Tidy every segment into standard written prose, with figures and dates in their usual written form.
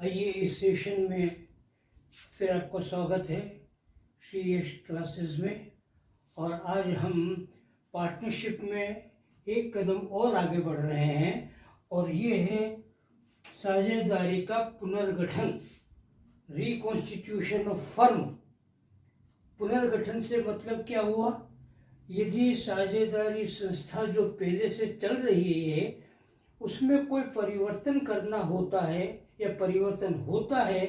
आइए इस सेशन में फिर आपका स्वागत है CES क्लासेस में। और आज हम पार्टनरशिप में एक कदम और आगे बढ़ रहे हैं और ये है साझेदारी का पुनर्गठन, रिकॉन्स्टिट्यूशन ऑफ फर्म। पुनर्गठन से मतलब क्या हुआ? यदि साझेदारी संस्था जो पहले से चल रही है उसमें कोई परिवर्तन करना होता है या परिवर्तन होता है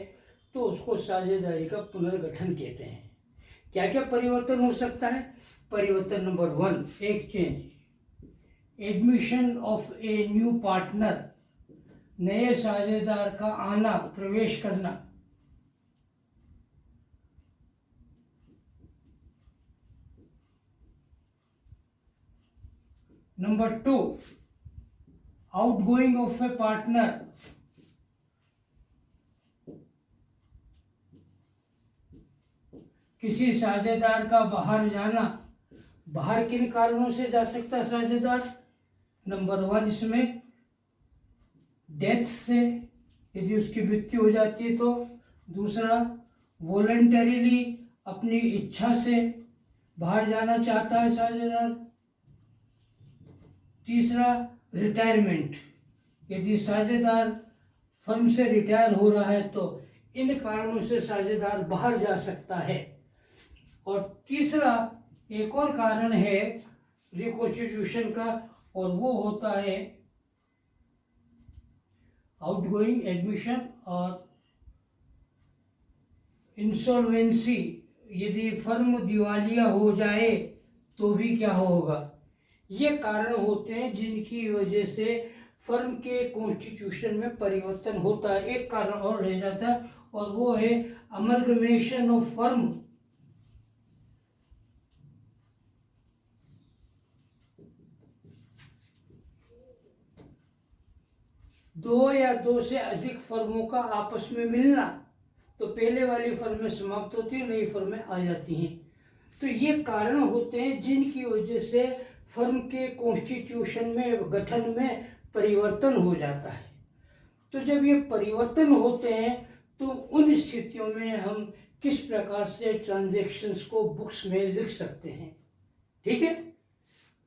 तो उसको साझेदारी का पुनर्गठन कहते हैं। क्या क्या परिवर्तन हो सकता है? परिवर्तन नंबर 1, एक change, admission of a new partner, नए साझेदार का आना, प्रवेश करना। Number 2, outgoing of A partner, किसी साझेदार का बाहर जाना। बाहर किन कारणों से जा सकता है साझेदार? नंबर 1 इसमें डेथ से, यदि उसकी मृत्यु हो जाती है तो। दूसरा, वॉलंटरीली, अपनी इच्छा से बाहर जाना चाहता है साझेदार। तीसरा, रिटायरमेंट, यदि साझेदार फर्म से रिटायर हो रहा है तो इन कारणों से साझेदार बाहर जा सकता है। और तीसरा एक और कारण है रिकॉन्स्टिट्यूशन का और वो होता है आउटगोइंग, एडमिशन और इंसॉल्वेंसी। यदि फर्म दिवालिया हो जाए तो भी क्या होगा? ये कारण होते हैं जिनकी वजह से फर्म के कॉन्स्टिट्यूशन में परिवर्तन होता है। एक कारण और रह जाता है और वो है अमलगमेशन ऑफ फर्म। दो या दो से अधिक फर्मों का आपस में मिलना, तो पहले वाली फर्में समाप्त होती है, नई फर्में आ जाती हैं। तो ये कारण होते हैं जिनकी वजह से फर्म के कॉन्स्टिट्यूशन में, गठन में परिवर्तन हो जाता है। तो जब ये परिवर्तन होते हैं तो उन स्थितियों में हम किस प्रकार से ट्रांजैक्शंस को बुक्स में लिख सकते हैं। ठीक है,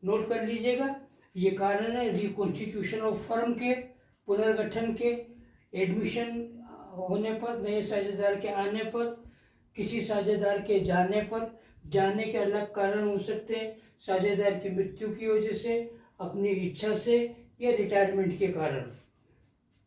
नोट कर लीजिएगा। ये कारण है रिकॉन्स्टिट्यूशन ऑफ फर्म के, पुनर्गठन के, एडमिशन होने पर, नए साझेदार के आने पर, किसी साझेदार के जाने पर। जाने के अलग कारण हो सकते हैं, साझेदार की मृत्यु की वजह से, अपनी इच्छा से या रिटायरमेंट के कारण।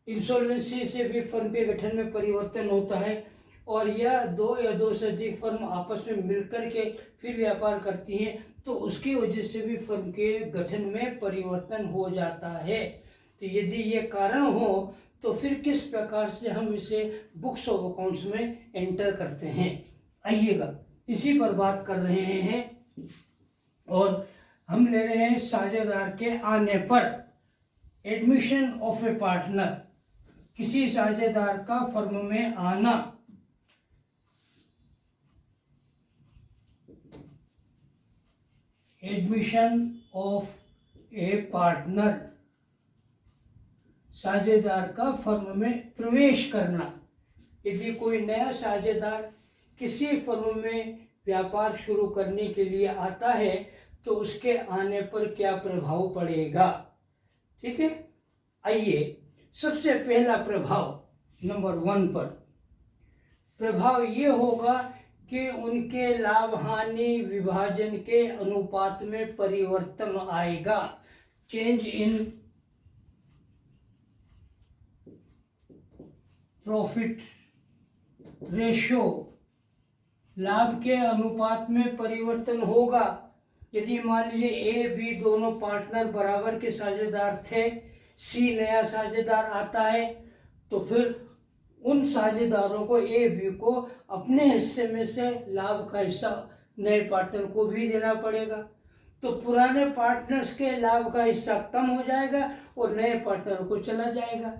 इंसॉल्वेंसी से भी फर्म के गठन में परिवर्तन होता है। और यह दो या दो से अधिक फर्म आपस में मिलकर के फिर व्यापार करती हैं तो उसकी वजह से भी फर्म के गठन में परिवर्तन हो जाता है। तो यदि ये कारण हो तो फिर किस प्रकार से हम इसे बुक्स ऑफ अकाउंट्स में एंटर करते हैं, आइएगा इसी पर बात कर रहे हैं। और हम ले रहे हैं साझेदार के आने पर, एडमिशन ऑफ ए पार्टनर, किसी साझेदार का फर्म में आना। एडमिशन ऑफ ए पार्टनर, साझेदार का फर्म में प्रवेश करना। यदि कोई नया साझेदार किसी फर्म में व्यापार शुरू करने के लिए आता है तो उसके आने पर क्या प्रभाव पड़ेगा? ठीक है, आइए सबसे पहला प्रभाव नंबर 1 पर। प्रभाव ये होगा कि उनके लाभ हानि विभाजन के अनुपात में परिवर्तन आएगा। चेंज इन प्रॉफिट रेशो, लाभ के अनुपात में परिवर्तन होगा। यदि मान लीजिए A, B दोनों पार्टनर बराबर के साझेदार थे, C नया साझेदार आता है तो फिर उन साझेदारों को A, B को अपने हिस्से में से लाभ का हिस्सा नए पार्टनर को भी देना पड़ेगा। तो पुराने पार्टनर्स के लाभ का हिस्सा कम हो जाएगा और नए पार्टनर को चला जाएगा।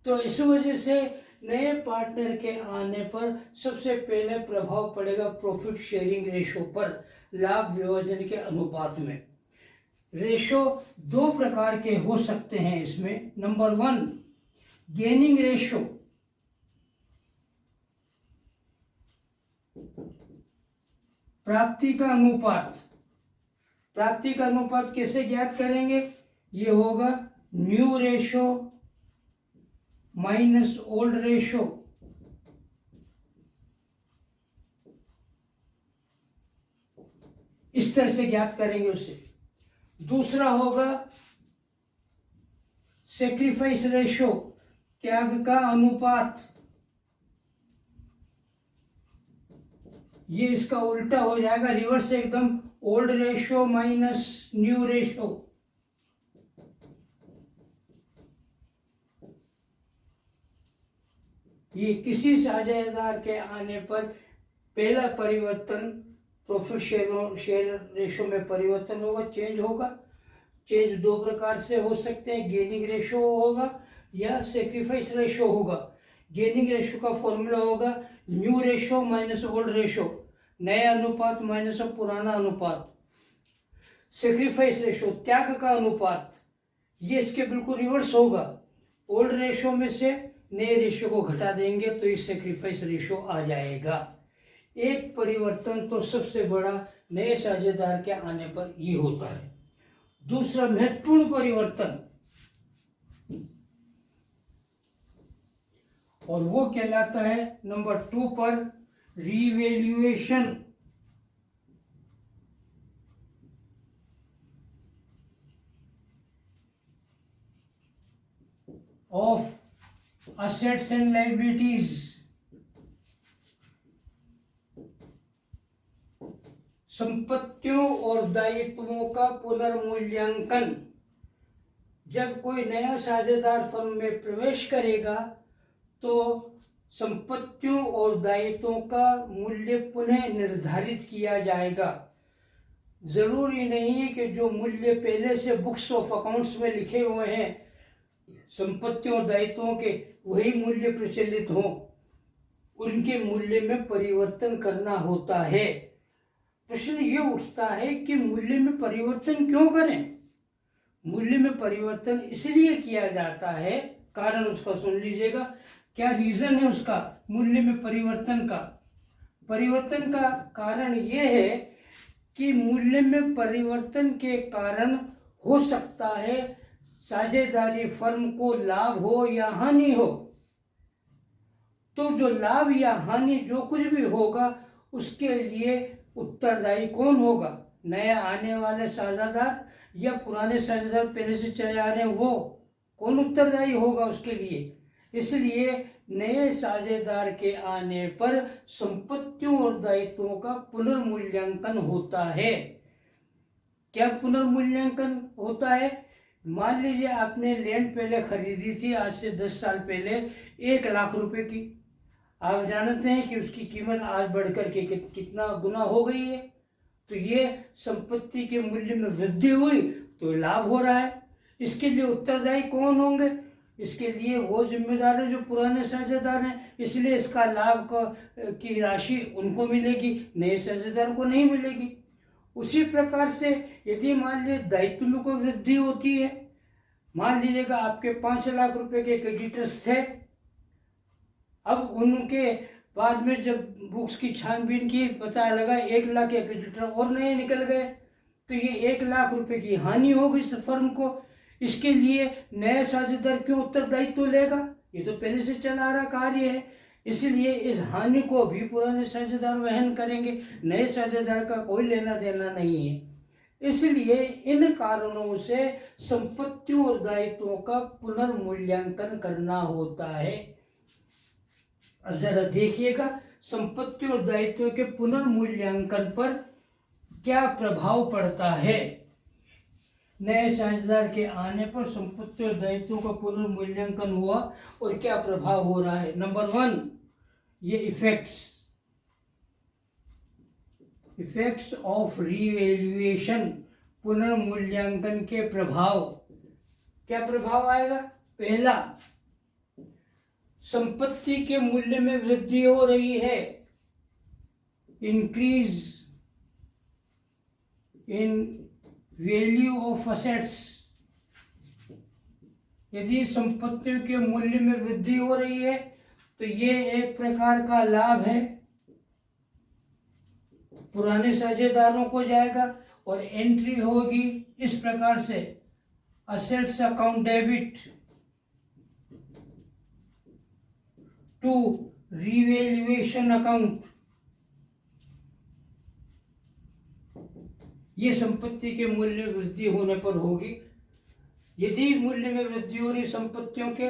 तो इस वजह से नए पार्टनर के आने पर सबसे पहले प्रभाव पड़ेगा प्रॉफिट शेयरिंग रेशो पर, लाभ विभाजन के अनुपात में। रेशो 2 प्रकार के हो सकते हैं इसमें। नंबर 1, गेनिंग रेशो, प्राप्ति का अनुपात, प्राप्ति का अनुपात कैसे ज्ञात करेंगे? ये होगा new ratio minus old ratio. इस तरह से ज्ञात करेंगे उसे। दूसरा होगा सेक्रीफाइस रेशो, त्याग का अनुपात। ये इसका उल्टा हो जाएगा, रिवर्स एकदम, old ratio minus new ratio. ये किसी साझेदार के आने पर पहला परिवर्तन प्रॉफिट शेयर रेशो में परिवर्तन होगा, चेंज होगा। चेंज दो प्रकार से हो सकते हैं, गेनिंग रेशो होगा या सेक्रीफाइस रेशो होगा। गेनिंग रेशो का फॉर्मूला होगा new ratio minus old ratio, नया अनुपात माइनस पुराना अनुपात। सेक्रीफाइस रेशो, त्याग का अनुपात, ये इसके बिल्कुल रिवर्स होगा। ओल्ड रेशो में से नए रेशो को घटा देंगे तो ये सेक्रीफाइस रेशो आ जाएगा। एक परिवर्तन तो सबसे बड़ा नए साझेदार के आने पर ये होता है। दूसरा महत्वपूर्ण परिवर्तन, और वो कहलाता है नंबर 2 पर revaluation of assets and liabilities। संपत्तियों और दायित्वों का पुनर्मूल्यांकन। जब कोई नया साझेदार फर्म में प्रवेश करेगा तो संपत्तियों और दायित्वों का मूल्य पुनः निर्धारित किया जाएगा। जरूरी नहीं है कि जो मूल्य पहले से बुक्स ऑफ अकाउंट्स में लिखे हुए हैं संपत्तियों और दायित्वों के, वही मूल्य प्रचलित हो, उनके मूल्य में परिवर्तन करना होता है। प्रश्न ये उठता है कि मूल्य में परिवर्तन क्यों करें? मूल्य में परिवर्तन इसलिए किया जाता है, कारण उसका सुन लीजिएगा, क्या रीजन है उसका मूल्य में परिवर्तन का। परिवर्तन का कारण ये है कि मूल्य में परिवर्तन के कारण हो सकता है साझेदारी फर्म को लाभ हो या हानि हो। तो जो लाभ या हानि जो कुछ भी होगा उसके लिए उत्तरदायी कौन होगा? नया आने वाले साझेदार या पुराने साझेदार पहले से चले आ रहे हैं, वो कौन उत्तरदायी होगा उसके लिए? इसलिए नए साझेदार के आने पर संपत्तियों और दायित्वों का पुनर्मूल्यांकन होता है। क्या पुनर्मूल्यांकन होता है? मान लीजिए आपने लैंड पहले खरीदी थी आज से 10 साल पहले 1 लाख रुपए की। आप जानते हैं कि उसकी कीमत आज बढ़कर के कितना गुना हो गई है। तो ये संपत्ति के मूल्य में वृद्धि हुई तो लाभ हो रहा है। इसके लिए उत्तरदायी कौन होंगे? इसके लिए वो जिम्मेदार है जो पुराने साझेदार हैं, इसलिए इसका लाभ की राशि उनको मिलेगी, नए साझेदार को नहीं मिलेगी। उसी प्रकार से यदि मान लीजिए दायित्व में कोई वृद्धि होती है, मान लीजिएगा आपके 5 लाख रुपए के क्रेडिटर्स थे, अब उनके बाद में जब बुक्स की छानबीन की पता लगा 1 लाख के क्रेडिटर और नए निकल गए, तो ये 1 लाख रुपए की हानि हो गई फर्म को। इसके लिए नया साझेदार क्यों उत्तरदायित्व लेगा? ये तो पहले से चला आ रहा कार्य है। इसलिए इस हानि को भी पुराने साझेदार वहन करेंगे, नए साझेदार का कोई लेना देना नहीं है। इसलिए इन कारणों से संपत्तियों और दायित्वों का पुनर्मूल्यांकन करना होता है। अब जरा देखिएगा संपत्ति और दायित्व के पुनर्मूल्यांकन पर क्या प्रभाव पड़ता है। नए साझेदार के आने पर संपत्ति और दायित्वों का पुनर्मूल्यांकन हुआ और क्या प्रभाव हो रहा है। नंबर 1, ये इफेक्ट्स ऑफ रीवैल्यूएशन, पुनर्मूल्यांकन के प्रभाव। क्या प्रभाव आएगा? पहला, संपत्ति के मूल्य में वृद्धि हो रही है, increase in value of assets. यदि संपत्तियों के मूल्य में वृद्धि हो रही है तो ये एक प्रकार का लाभ है। पुराने साझेदारों को जाएगा। और एंट्री होगी इस प्रकार से, assets account debit to revaluation account. ये संपत्ति के मूल्य में वृद्धि होने पर होगी। यदि मूल्य में वृद्धि हो रही संपत्तियों के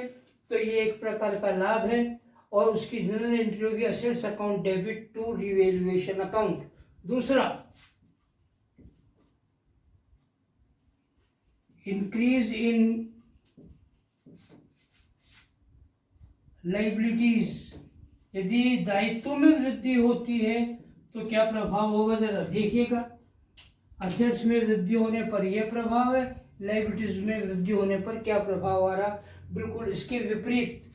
तो ये एक प्रकार का लाभ है। और उसकी जनरल एंट्री होगी assets account debit to revaluation account. दूसरा, इंक्रीज इन लायबिलिटीज। यदि दायित्व में वृद्धि होती है तो क्या प्रभाव होगा, जरा देखिएगा। असेट्स में वृद्धि होने पर यह प्रभाव है, लायबिलिटीज में वृद्धि होने पर क्या प्रभाव आ रहा, बिल्कुल इसके विपरीत।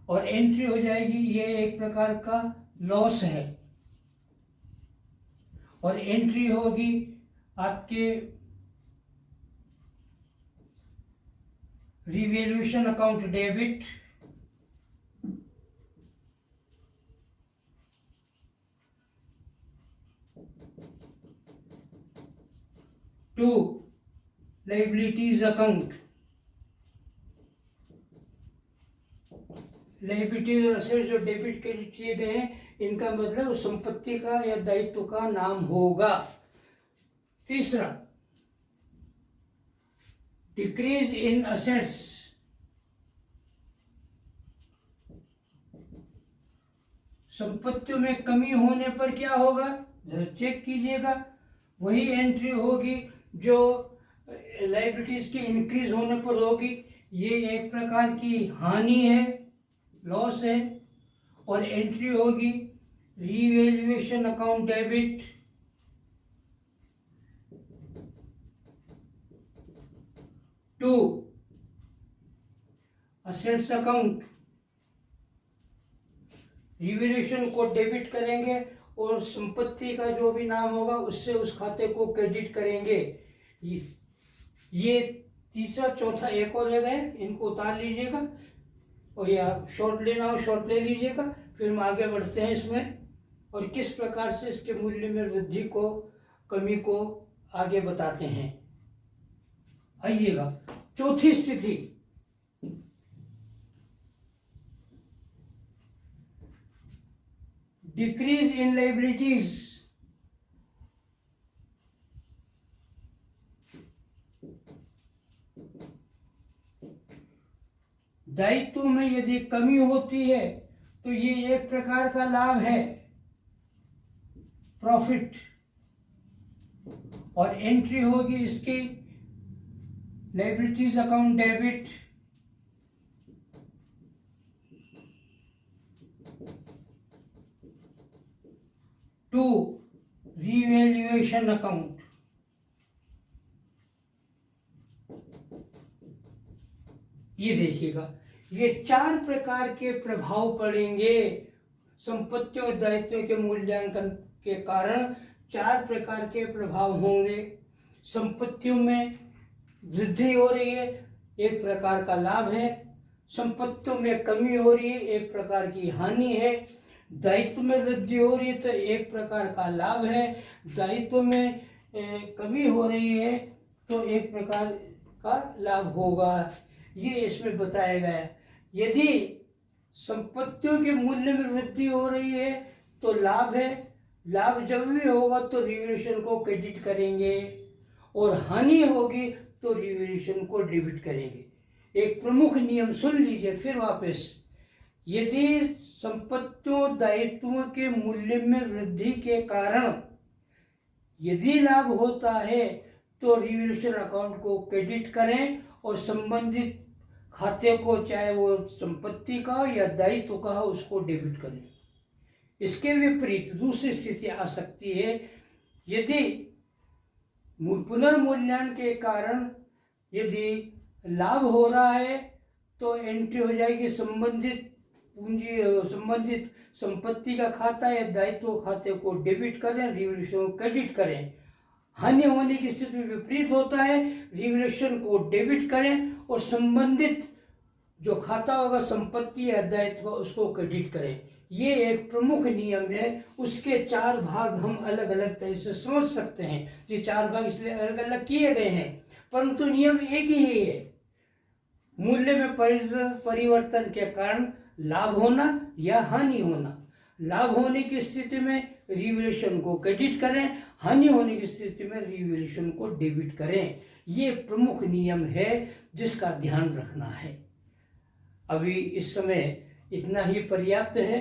और एंट्री हो जाएगी, ये एक प्रकार का लॉस है। और एंट्री होगी आपके revaluation account debit to liabilities account. Liabilities और असेट्स जो डेबिट क्रेडिट किए गए हैं, इनका मतलब उस संपत्ति का या दायित्व का नाम होगा। तीसरा, डिक्रीज इन असेट्स। संपत्तियों में कमी होने पर क्या होगा, जरा चेक कीजिएगा। वही एंट्री होगी जो लायबिलिटीज की इंक्रीज होने पर होगी। ये एक प्रकार की हानि है, लॉस है। और एंट्री होगी revaluation account debit to assets account. Revaluation को डेबिट करेंगे और संपत्ति का जो भी नाम होगा उससे उस खाते को क्रेडिट करेंगे। ये तीसरा, चौथा एक और रह गए, इनको उतार लीजिएगा। और या शॉर्ट लेना हो शॉर्ट ले लीजिएगा। फिर हम आगे बढ़ते हैं इसमें और किस प्रकार से इसके मूल्य में वृद्धि को, कमी को आगे बताते हैं। आइएगा, चौथी स्थिति, डिक्रीज इन लायबिलिटीज। दायित्व में यदि कमी होती है तो ये एक प्रकार का लाभ है, प्रॉफिट। और एंट्री होगी इसकी liabilities account debit to revaluation account. ये देखिएगा, ये चार प्रकार के प्रभाव पड़ेंगे संपत्तियों और दायित्वों के मूल्यांकन के कारण। चार प्रकार के प्रभाव होंगे। संपत्तियों में वृद्धि हो रही है, एक प्रकार का लाभ है। संपत्तियों में कमी हो रही है, एक प्रकार की हानि है। दायित्व में वृद्धि हो रही है तो एक प्रकार का लाभ है। दायित्व में कमी हो रही है तो एक प्रकार का लाभ होगा। ये इसमें बताया गया है। यदि संपत्तियों के मूल्य में वृद्धि हो रही है तो लाभ है। लाभ जब भी होगा तो रिवैल्यूएशन को क्रेडिट करेंगे और हानि होगी तो रिवैल्यूएशन को डेबिट करेंगे। एक प्रमुख नियम सुन लीजिए फिर वापस। यदि संपत्तियों दायित्वों के मूल्य में वृद्धि के कारण यदि लाभ होता है तो रिवैल्यूएशन अकाउंट को क्रेडिट करें और संबंधित खाते को, चाहे वो संपत्ति का या दायित्व का हो, उसको डेबिट करें। इसके विपरीत दूसरी स्थिति आ सकती है। यदि पुनर्मूल्यांकन के कारण यदि लाभ हो रहा है तो एंट्री हो जाएगी संबंधित पूंजी, संबंधित संपत्ति का खाता या दायित्व खाते को डेबिट करें, रिवैल्यूएशन को क्रेडिट करें। हानि होने की स्थिति में विपरीत होता है, रिवैल्यूएशन को डेबिट करें और संबंधित जो खाता होगा संपत्ति या दायित्व का उसको क्रेडिट करें। ये एक प्रमुख नियम है। उसके 4 भाग हम अलग अलग तरह से समझ सकते हैं। ये 4 भाग इसलिए अलग अलग किए गए हैं, परंतु नियम एक ही है। मूल्य में परिवर्तन के कारण लाभ होना या हानि होना। लाभ होने की स्थिति में रिवैल्यूएशन को क्रेडिट करें, हानि होने की स्थिति में रिवैल्यूएशन को डेबिट करें। ये प्रमुख नियम है जिसका ध्यान रखना है। अभी इस समय इतना ही पर्याप्त है।